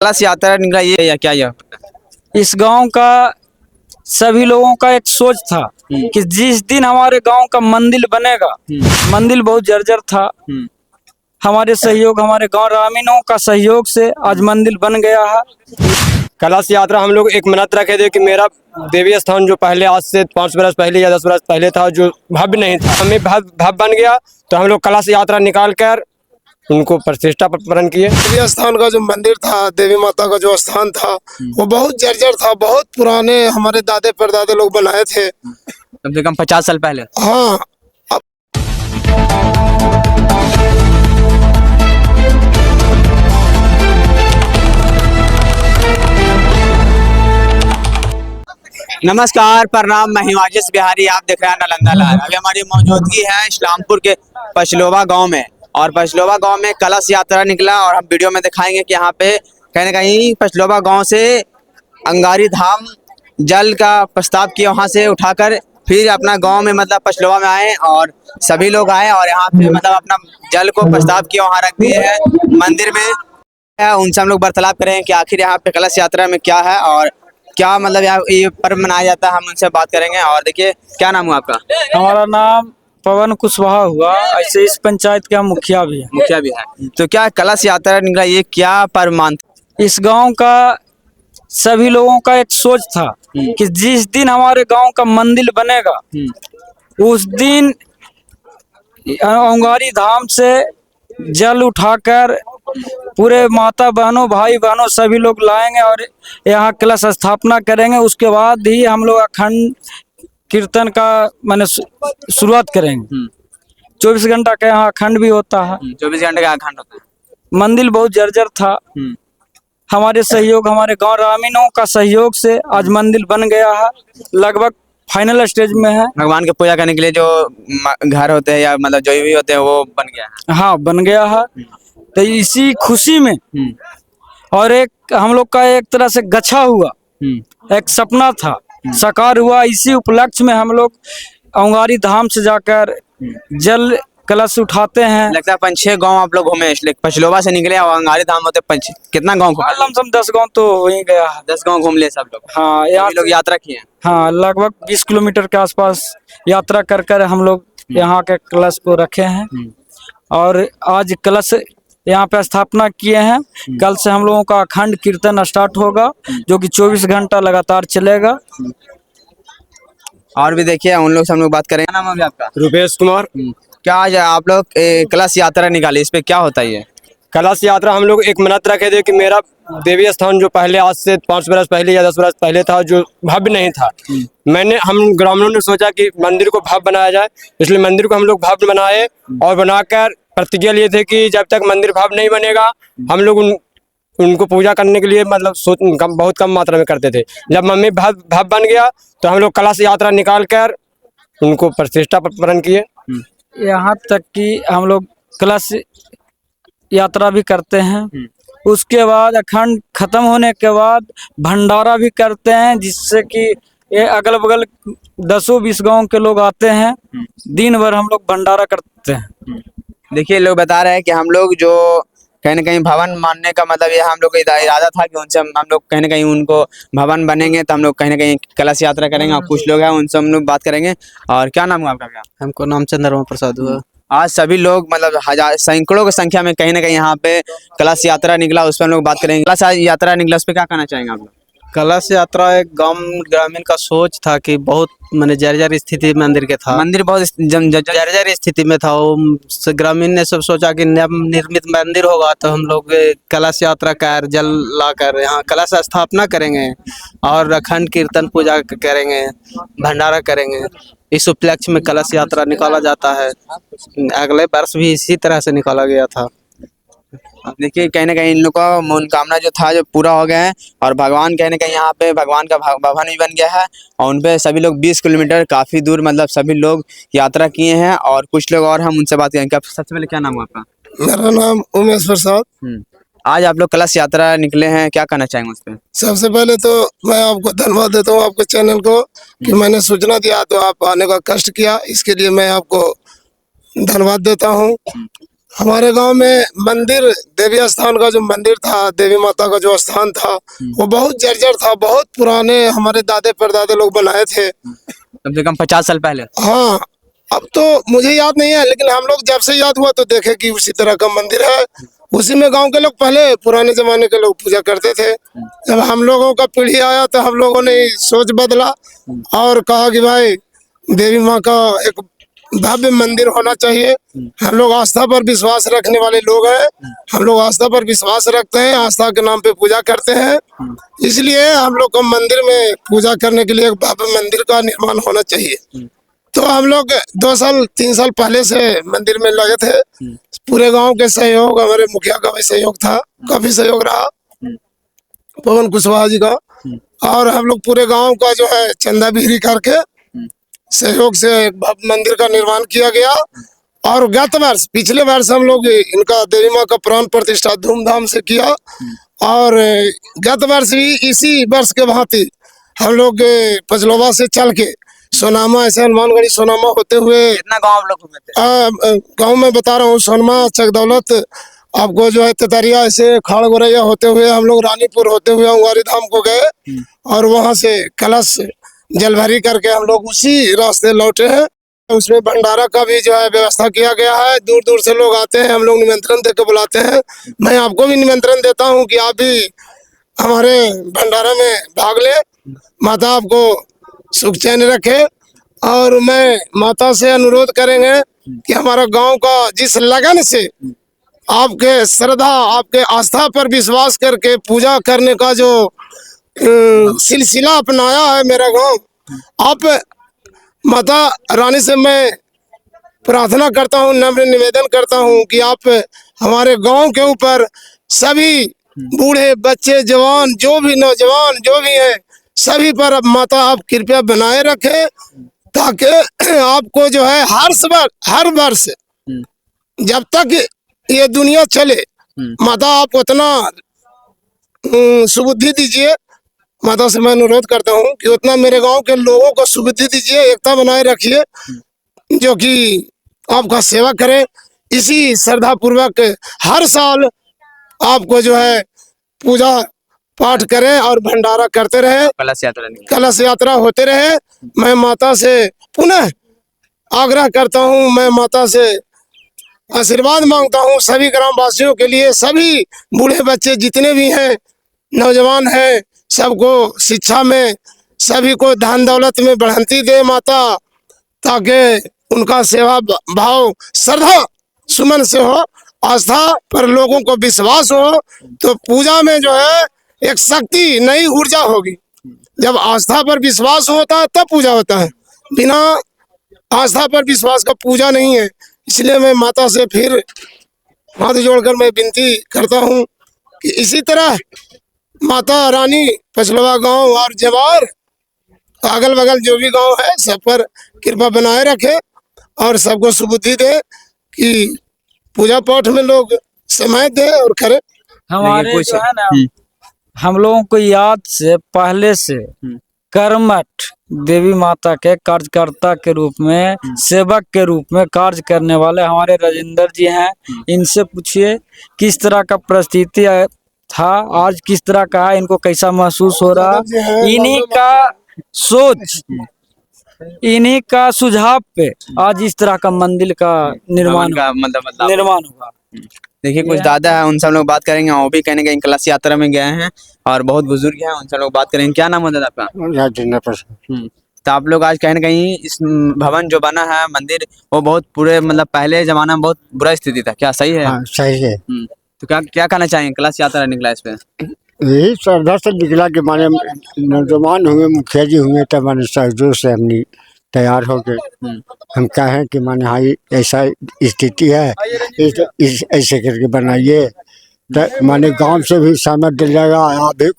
कलश यात्रा निकला ये या क्या यह? इस गांव का सभी लोगों का एक सोच था कि जिस दिन हमारे गांव का मंदिर बनेगा। मंदिर बहुत जर्जर था। हमारे सहयोग, हमारे गांव ग्रामीणों का सहयोग से आज मंदिर बन गया है। कलश यात्रा हम लोग एक मिनट रखे थे कि मेरा देवी स्थान जो पहले आज से 5 बरस पहले या 10 बरस पहले था, जो भव्य नहीं था, हमें भव्य बन गया। तो हम लोग कलश यात्रा निकाल कर उनको प्रतिष्ठा प्रदान किए। देवी स्थान का जो मंदिर था, देवी माता का जो स्थान था, वो बहुत जर्जर था। बहुत पुराने हमारे दादे परदादे लोग बनाए थे, कम से कम 50 साल पहले। हाँ। नमस्कार, प्रणाम। मैं हिमाचल बिहारी, आप देख रहे हैं नालंदा लाइव। अभी हमारी मौजूदगी है इस्लामपुर के पछलोवा गांव में, और पछलोवा गांव में कलश यात्रा निकला। और हम वीडियो में दिखाएंगे कि यहाँ पे कहीं ना कहीं पछलोवा गांव से अंगारी धाम जल का प्रस्ताव किया, वहाँ से उठाकर फिर अपना गांव में मतलब पछलोवा में आए और सभी लोग आए और यहाँ पे मतलब अपना जल को प्रस्ताव किया, वहाँ रख दिए है मंदिर में। उनसे हम लोग वार्तालाप करें कि आखिर यहाँ पे कलश यात्रा में क्या है और क्या मतलब यहाँ ये पर्व मनाया जाता है। हम उनसे बात करेंगे। और देखिए, क्या नाम हुआ आपका? हमारा नाम पवन कुशवाहा हुआ। ऐसे इस पंचायत का मुखिया भी है। मुखिया भी है। तो क्या कलश यात्रा निकला, ये क्या पर्व मानते? इस गांव का सभी लोगों का एक सोच था कि जिस दिन हमारे गांव का मंदिर बनेगा उस दिन अंगारी धाम से जल उठाकर पूरे माता बहनों, भाई बहनों सभी लोग लाएंगे और यहाँ कलश स्थापना करेंगे। उसके बाद ही हम लोग अखंड कीर्तन का माने शुरुआत करेंगे। 24 घंटा का यहाँ अखंड भी होता है। 24 घंटे का अखंड होता है। मंदिर बहुत जर्जर था। हमारे सहयोग, हमारे गांव ग्रामीणों का सहयोग से आज मंदिर बन गया है। लगभग फाइनल स्टेज में है। भगवान की पूजा करने के लिए जो घर होते हैं या मतलब जो भी होते हैं वो बन गया है। हाँ, बन गया है। तो इसी खुशी में और एक हम लोग का एक तरह से गच्छा हुआ, एक सपना था, साकार हुआ। इसी उपलक्ष्य में हम लोग अंगारी धाम से जाकर जल कलश उठाते हैं। लगता है 5-6 गांव आप लोग घूमे, इसलिए पछलोवा से निकले और अंगारी धाम होते 5 कितना गांव घूमे? लमसम 10 गांव तो हो ही गया है। 10 गांव घूम ले सब लोग। हाँ, यहाँ लोग यात्रा किए हैं। हाँ, लगभग 20 किलोमीटर के आसपास यात्रा कर कर हम लोग यहाँ के कलश को रखे हैं और आज कलश यहाँ पे स्थापना किए हैं। कल से हम लोगों का अखंड कीर्तन स्टार्ट होगा, जो कि 24 घंटा लगातार चलेगा। और भी देखिए, उन लोग से हम लोग बात करेंगे। क्या नाम है आपका? रुपेश कुमार। क्या आज आप लोग कलश यात्रा निकाली, इस पे क्या होता है ये? कलश यात्रा हम लोग एक मिनट रखे थे कि मेरा देवी स्थान जो पहले आज से 5 बरस पहले या 10 बरस पहले था, जो भव्य नहीं था, हम ग्रामीणों ने सोचा कि मंदिर को भव्य बनाया जाए। इसलिए मंदिर को हम लोग भव्य बनाए और बनाकर प्रतिज्ञा लिए थे कि जब तक मंदिर भव्य नहीं बनेगा हम लोग उनको पूजा करने के लिए मतलब बहुत कम मात्रा में करते थे। जब मम्मी भव्य बन गया तो हम लोग कलश यात्रा निकाल कर उनको प्रतिष्ठा प्रदान किए। यहाँ तक कि हम लोग कलश यात्रा भी करते हैं। उसके बाद अखंड खत्म होने के बाद भंडारा भी करते हैं, जिससे कि ये अगल बगल 10-20 गांव के लोग आते हैं। दिन भर हम लोग भंडारा करते हैं। देखिए, लोग बता रहे हैं कि हम लोग जो कहीं ना कहीं भवन मानने का मतलब ये हम लोग का इरादा था कि उनसे हम लोग कहीं ना कहीं उनको भवन बनेंगे तो हम लोग कहीं ना कहीं कलश यात्रा करेंगे। और कुछ लोग हैं उनसे हम लोग बात करेंगे। और क्या नाम हुआ आपका? क्या? हमको नाम चंद्रमा प्रसाद हुआ। आज सभी लोग मतलब हजार सैकड़ों की संख्या में कहीं ना कहीं यहाँ पे कलश यात्रा निकला, उस पर हम लोग बात करेंगे। कलश यात्रा निकला, उस पर क्या कहना चाहेंगे आप लोग? कलश यात्रा एक गांव ग्रामीण का सोच था कि बहुत मैंने जर्जर स्थिति मंदिर के था। मंदिर बहुत जर्जर स्थिति में था। वो ग्रामीण ने सब सोचा कि नव निर्मित मंदिर होगा तो हम लोग कलश यात्रा कर जल लाकर यहाँ कलश स्थापना करेंगे और अखंड कीर्तन पूजा करेंगे, भंडारा करेंगे। इस उपलक्ष्य में कलश यात्रा निकाला जाता है। अगले वर्ष भी इसी तरह से निकाला गया था। देखिए, कहीं ना कहीं इन लोग का मनोकामना जो था जो पूरा हो गया है और भगवान कहीं ना कहीं यहाँ पे भगवान का भवन भी बन गया है। और उन पे सभी लोग 20 किलोमीटर काफी दूर मतलब सभी लोग यात्रा किए हैं। और कुछ लोग और हम उनसे बात करेंगे। सबसे पहले क्या नाम है आपका? मेरा नाम उमेश प्रसाद। आज आप लोग कलश यात्रा निकले हैं, क्या कहना चाहेंगे उस पर? सबसे पहले तो मैं आपको धन्यवाद देता हूँ, आपके चैनल को, कि मैंने सूचना दिया तो आप आने का कष्ट किया। इसके लिए मैं आपको धन्यवाद देता हूँ। हमारे गांव में मंदिर, देवी स्थान का जो मंदिर था, देवी माता का जो स्थान था, वो बहुत जर्जर था। बहुत पुराने हमारे दादे परदादे लोग बनाए थे। कम से कम 50 साल पहले। हाँ, अब तो मुझे याद नहीं है, लेकिन हम लोग जब से याद हुआ तो देखे कि उसी तरह का मंदिर है। उसी में गांव के लोग, पहले पुराने जमाने के लोग पूजा करते थे। जब हम लोगों का पीढ़ी आया तो हम लोगों ने सोच बदला और कहा कि भाई देवी माँ का एक भव्य मंदिर होना चाहिए। हम लोग आस्था पर विश्वास रखने वाले लोग हैं। हम लोग आस्था पर विश्वास रखते हैं, आस्था के नाम पे पूजा करते हैं। इसलिए हम लोग को मंदिर में पूजा करने के लिए एक भव्य मंदिर का निर्माण होना चाहिए। तो हम लोग 2 साल 3 साल पहले से मंदिर में लगे थे। पूरे गांव के सहयोग, हमारे मुखिया का भी सहयोग था, काफी सहयोग रहा पवन कुशवाहा जी का। और हम लोग पूरे गांव का जो है चंदा बिक्री करके सहयोग से एक भव्य मंदिर का निर्माण किया गया। और गत वर्ष, पिछले वर्ष हम लोग इनका देवी माँ का प्राण प्रतिष्ठा धूमधाम से किया। और गत वर्ष भी इसी वर्ष के भांति हम लोग पचलोबा से चल के सोनामा, ऐसे हनुमानगढ़ी सोनामा होते हुए, कितना गांव आप लोग घूमे थे? गांव में बता रहा हूँ, सोनमा, चकदौलत, आपको जो है तेतरिया, ऐसे खाड़ गोरैया होते हुए हम लोग रानीपुर होते हुए अंगारी धाम को गए। और वहां से कलश जलभरी करके हम लोग उसी रास्ते लौटे हैं। उसमें भंडारा का भी जो है व्यवस्था किया गया है। दूर दूर से लोग आते हैं, हम लोग निमंत्रण देकर बुलाते हैं। मैं आपको भी निमंत्रण देता हूँ कि आप भी हमारे भंडारा में भाग ले। माता आपको सुख चैन रखे। और मैं माता से अनुरोध करेंगे कि हमारा गांव का जिस लगन से आपके श्रद्धा, आपके आस्था पर विश्वास करके पूजा करने का जो सिलसिला अपनाया है मेरा गांव, आप माता रानी से मैं प्रार्थना करता हूँ, नम्र निवेदन करता हूँ कि आप हमारे गांव के ऊपर सभी बूढ़े, बच्चे, जवान, जो भी नौजवान जो भी हैं, सभी पर अब माता आप कृपया बनाए रखें, ताकि आपको जो है हर वर्ष जब तक ये दुनिया चले, माता आप उतना सुबुद्धि दीजिए। माता से मैं अनुरोध करता हूँ कि उतना मेरे गांव के लोगों को सुबुद्धि दीजिए, एकता बनाए रखिए, जो कि आपका सेवा करें। इसी श्रद्धा पूर्वक हर साल आपको जो है पूजा पाठ करें और भंडारा करते रहे, कलश यात्रा होते रहे। मैं माता से पुनः आग्रह करता हूँ, मैं माता से आशीर्वाद मांगता हूँ सभी ग्रामवासियों के लिए। सभी बूढ़े बच्चे जितने भी हैं, नौजवान हैं, सबको शिक्षा में, सभी को धन दौलत में बढ़ंती दे माता, ताकि उनका सेवा भाव श्रद्धा सुमन से हो, आस्था पर लोगों को विश्वास हो, तो पूजा में जो है एक शक्ति, नई ऊर्जा होगी। जब आस्था पर विश्वास होता है तब पूजा होता है, बिना आस्था पर विश्वास का पूजा नहीं है। इसलिए मैं माता से फिर हाथ जोड़कर मैं विनती करता हूँ कि इसी तरह माता रानी पचलवा गांव और जवार अगल बगल जो भी गांव है सब पर कृपा बनाए रखे और सबको सुबुद्धि दे कि पूजा पाठ में लोग समय दे और करें। हमारे कुछ जो है ना, हम लोगों को याद से पहले से कर्मठ देवी माता के कार्यकर्ता के रूप में, सेवक के रूप में कार्य करने वाले हमारे राजेंद्र जी हैं। इनसे पूछिए किस तरह का परिस्थिति था, आज किस तरह का है, इनको कैसा महसूस हो रहा। इन्हीं का सोच, इन्हीं का सुझाव पे आज इस तरह का मंदिर का निर्माण हुआ। देखिए कुछ दादा है, उनसे हम लोग बात करेंगे। वो भी कहीं कलश यात्रा में गए हैं और बहुत बुजुर्ग हैं, उनसे लोग बात करेंगे। क्या नाम है दादा आपका? तो आप लोग आज कहीं ना कहीं इस भवन जो बना है मंदिर, वो बहुत पूरे पहले जमाना में बहुत बुरा स्थिति था, क्या सही है? हाँ, सही है। तो क्या कहना चाहेंगे? कलश यात्रा निकला इस पे, यही श्रद्धा से निकला के माने नौजवान हुए, मुखिया जी हुए, तब माने सहयोग से हमने तैयार हो गए। हम कहें कि माने हाँ ऐसा स्थिति है, ऐसे करके बनाइए, तो माने गांव से भी सहमत दिल जाएगा, आप भी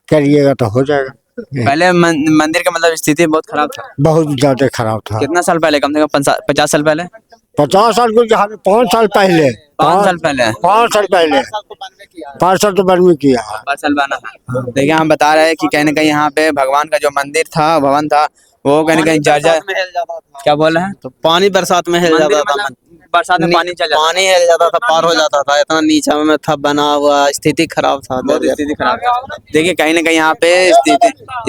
करिएगा तो हो जाएगा। पहले मंदिर का स्थिति बहुत खराब था, बहुत ज्यादा खराब था। कितना साल पहले? कम से कम 50 साल पहले। 50 साल को जहाँ 5 साल पहले, 5 साल पहले, 5 साल पहले, 5 साल तो बन में किया। 5 साल बना है। देखिए हम बता रहे हैं कि कहीं ना कहीं यहाँ पे भगवान का जो मंदिर था, भवन था, वो कहीं ना कहीं जर्जर, क्या बोल रहे हैं? तो पानी बरसात में हिल मंदिर जाता था, मतलब बरसात में पानी चल जाता पानी हिल जाता था, पार हो जाता था, इतना नीचा में था बना हुआ, स्थिति खराब था। बहुत स्थिति खराब था। देखिए कहीं ना कहीं यहाँ पे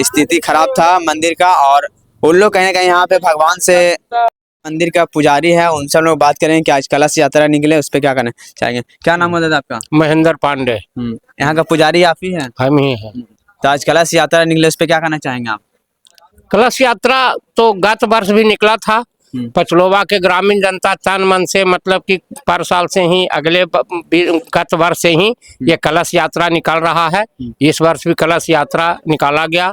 स्थिति खराब था मंदिर का। और उन लोग कहीं ना कहीं यहाँ पे भगवान से, मंदिर का पुजारी है, उनसे हम लोग बात करेंगे कि आज कलश यात्रा निकले उस पर क्या करना चाहेंगे। क्या नाम होता था आपका? महेंद्र पांडे। यहाँ का पुजारी आप ही हैं? हम ही हैं। तो आज कलश यात्रा निकले उस पर क्या करना चाहेंगे आप? कलश यात्रा तो गत वर्ष भी निकला था। पचलोबा के ग्रामीण जनता तन मन से मतलब कि पर साल से ही गत वर्ष से ही ये कलश यात्रा निकल रहा है। इस वर्ष भी कलश यात्रा निकाला गया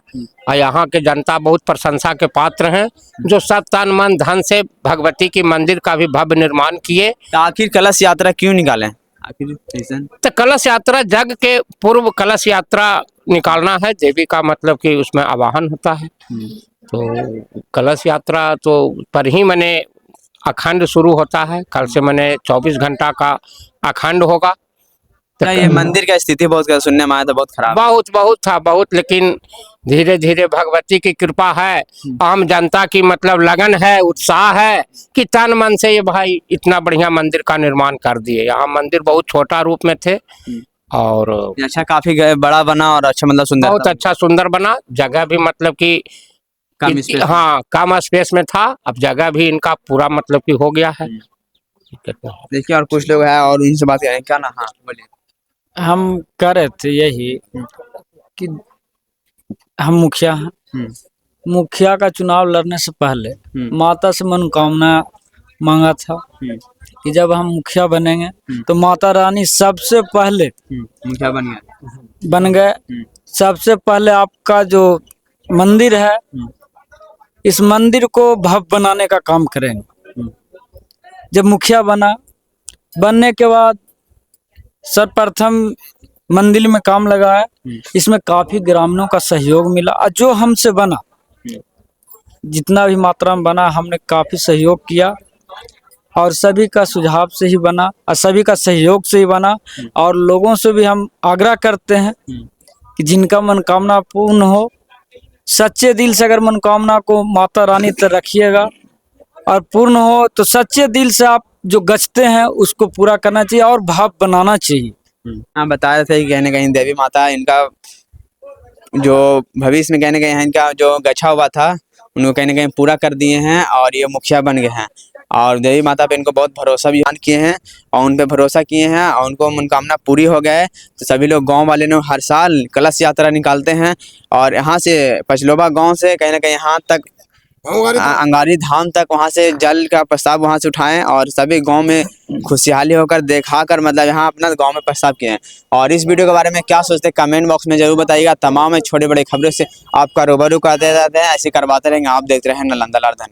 और यहाँ के जनता बहुत प्रशंसा के पात्र हैं, जो सब तन मन धन से भगवती की मंदिर का भी भव्य निर्माण किए। तो आखिर कलश यात्रा क्यों निकाले, आखिर रीजन? तो कलश यात्रा जग के पूर्व कलश यात्रा निकालना है, देवी का मतलब कि उसमें आवाहन होता है। तो कलश यात्रा तो पर ही मने अखंड शुरू होता है, कल से मने 24 घंटा का अखंड होगा। तो ये मंदिर का स्थिति बहुत सुनने में आया था बहुत खराब, बहुत था बहुत, लेकिन धीरे धीरे भगवती की कृपा है, आम जनता की मतलब लगन है, उत्साह है कि तन मन से ये भाई इतना बढ़िया मंदिर का निर्माण कर दिए। यहाँ मंदिर बहुत छोटा रूप में थे और अच्छा काफी बड़ा बना और अच्छा मतलब सुंदर, बहुत अच्छा सुंदर बना। जगह भी मतलब कि हाँ कम स्पेस में था, अब जगह भी इनका पूरा मतलब कि हो गया है। देखिए और कुछ लोग हैं और इनसे बात करें। क्या ना, हाँ बोलिए। हम कह रहे थे यही कि हम मुखिया हैं। मुखिया का चुनाव लड़ने से पहले माता से मनोकामना मांगा था कि जब हम मुखिया बनेंगे तो माता रानी सबसे पहले मुखिया बन गए। सबसे पहले आपका जो मंदिर है, इस मंदिर को भव्य बनाने का काम करेंगे। जब मुखिया बनने के बाद सर्वप्रथम मंदिर में काम लगा है, इसमें काफी ग्रामीणों का सहयोग मिला और जो हमसे बना, जितना भी मात्रा में बना, हमने काफी सहयोग किया और सभी का सुझाव से ही बना और सभी का सहयोग से ही बना। और लोगों से भी हम आग्रह करते हैं कि जिनका मनोकामना पूर्ण हो, सच्चे दिल से अगर मनोकामना को माता रानी तक रखिएगा और पूर्ण हो तो सच्चे दिल से आप जो गचते हैं उसको पूरा करना चाहिए और भाव बनाना चाहिए। हाँ बता रहे थे कि कहीं ना कहीं देवी माता इनका जो भविष्य में कहने गए इनका जो गछा हुआ था उनको कहीं ना कहीं पूरा कर दिए हैं और ये मुखिया बन गए हैं। और देवी माता पे इनको बहुत भरोसा भी किए हैं और उन पे भरोसा किए हैं और उनको मनोकामना पूरी हो गए। तो सभी लोग गांव वाले ने हर साल कलश यात्रा निकालते हैं और यहाँ से पचलोबा गांव से कहीं ना कहीं यहाँ तक अंगारी धाम तक वहाँ से जल का प्रस्ताव वहाँ से उठाएं और सभी गांव में खुशहाली होकर दिखाकर मतलब यहाँ अपना गांव में प्रस्ताव किए हैं। और इस वीडियो के बारे में क्या सोचते हैं कमेंट बॉक्स में जरूर बताइएगा। तमाम छोटे बड़े खबरों से आपका रूबरू करते रहते हैं, ऐसे करवाते रहेंगे। आप देखते रहें नालंदा लाइव।